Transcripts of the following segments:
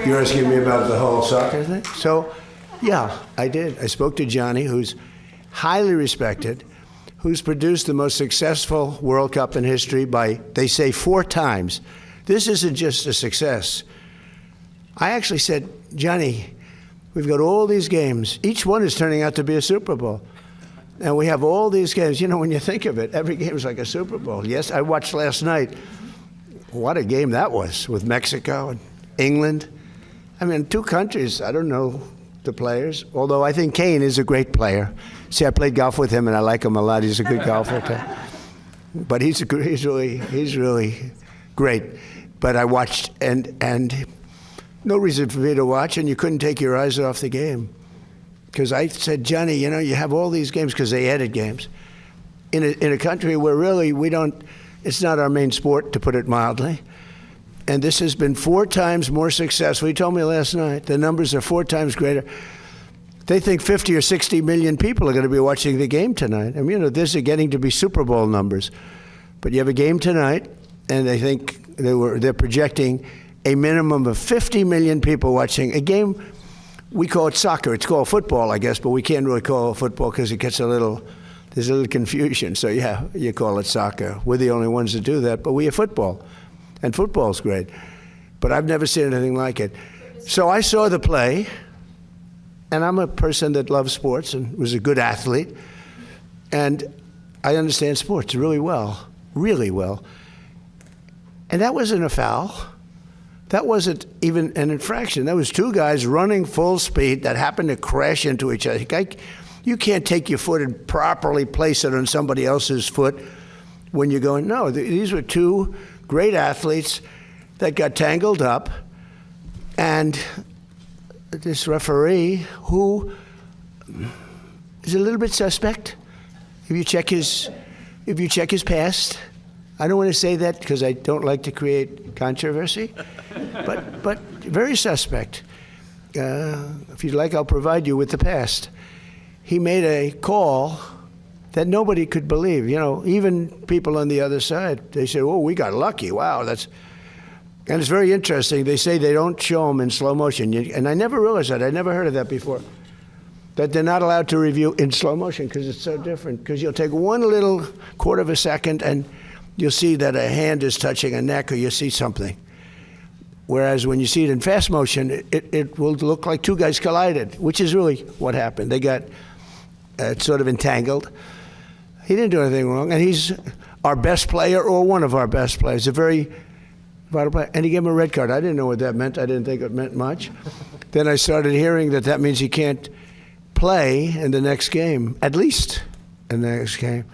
You're asking me about the whole soccer thing? So, yeah, I did. I spoke to Gianni, who's highly respected, who's produced the most successful World Cup in history by, they say, 4 times. This isn't just a success. I actually said, Gianni, we've got all these games. Each one is turning out to be a Super Bowl. And we have all these games. You know, when you think of it, every game is like a Super Bowl. Yes, I watched last night. What a game that was with Mexico and England. I mean, 2 countries, I don't know the players, although I think Kane is a great player. See, I played golf with him, and I like him a lot. He's a good golfer, too. But he's really great. But I watched, and no reason for me to watch, and you couldn't take your eyes off the game. Because I said, Gianni, you know, you have all these games, because they added games, in a country where really we don't, it's not our main sport, to put it mildly. And this has been 4 times more successful. He told me last night, the numbers are 4 times greater. They think 50 or 60 million people are going to be watching the game tonight. I mean, you know, this is getting to be Super Bowl numbers. But you have a game tonight, and they think they're projecting a minimum of 50 million people watching a game. We call it soccer. It's called football, I guess, but we can't really call it football because it gets there's a little confusion. So yeah, you call it soccer. We're the only ones that do that, but we have football. And football's great. But I've never seen anything like it. So I saw the play, and I'm a person that loves sports and was a good athlete. And I understand sports really well, really well. And that wasn't a foul. That wasn't even an infraction. That was 2 guys running full speed that happened to crash into each other. You can't take your foot and properly place it on somebody else's foot when you're going, no, these were 2 great athletes that got tangled up, and this referee, who is a little bit suspect, if you check his past. I don't want to say that because I don't like to create controversy, but very suspect. If you'd like, I'll provide you with the past. He made a call that nobody could believe. You know, even people on the other side, they say, oh, we got lucky. Wow, and it's very interesting. They say they don't show them in slow motion. And I never realized that. I never heard of that before. That they're not allowed to review in slow motion because it's so different. Because you'll take 1 little 1/4 of a second and you'll see that a hand is touching a neck, or you'll see something. Whereas when you see it in fast motion, it will look like 2 guys collided, which is really what happened. They got sort of entangled. He didn't do anything wrong, and he's our best player, or one of our best players, a very vital player. And he gave him a red card. I didn't know what that meant. I didn't think it meant much. Then I started hearing that means he can't play in the next game, at least in the next game.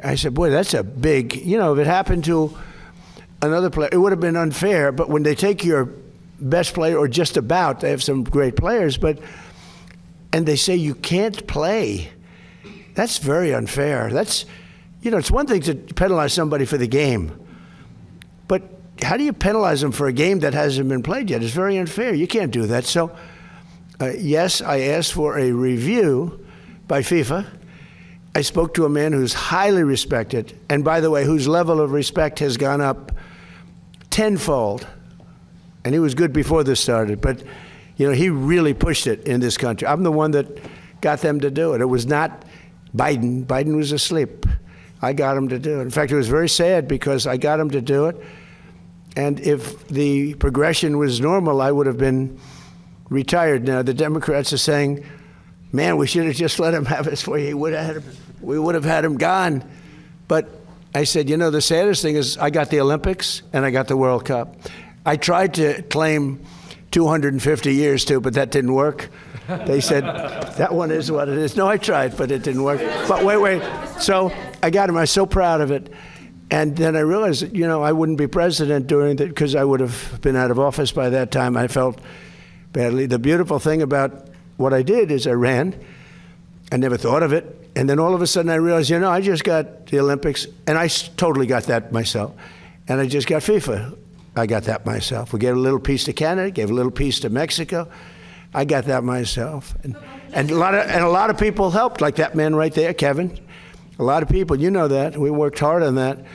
I said, boy, that's a big, you know, if it happened to another player, it would have been unfair. But when they take your best player, or just about, they have some great players, and they say you can't play, that's very unfair. That's, you know, it's one thing to penalize somebody for the game, but how do you penalize them for a game that hasn't been played yet? It's very unfair. You can't do that. So, yes, I asked for a review by FIFA. I spoke to a man who's highly respected, and by the way, whose level of respect has gone up tenfold. And he was good before this started, but, you know, he really pushed it in this country. I'm the one that got them to do it. It was not Biden. Biden was asleep. I got him to do it. In fact, it was very sad because I got him to do it. And if the progression was normal, I would have been retired now. The Democrats are saying, man, we should have just let him have his way. We would have had him gone. But I said, you know, the saddest thing is I got the Olympics and I got the World Cup. I tried to claim 250 years too, but that didn't work. They said, that one is what it is. No, I tried, but it didn't work. But wait. So I got him. I was so proud of it. And then I realized that, you know, I wouldn't be president during that because I would have been out of office by that time. I felt badly. The beautiful thing about what I did is I ran. I never thought of it. And then all of a sudden I realized, you know, I just got the Olympics, and I totally got that myself. And I just got FIFA. I got that myself. We gave a little piece to Canada, gave a little piece to Mexico. I got that myself. And a lot of people helped, like that man right there, Kevin. A lot of people, you know that. We worked hard on that.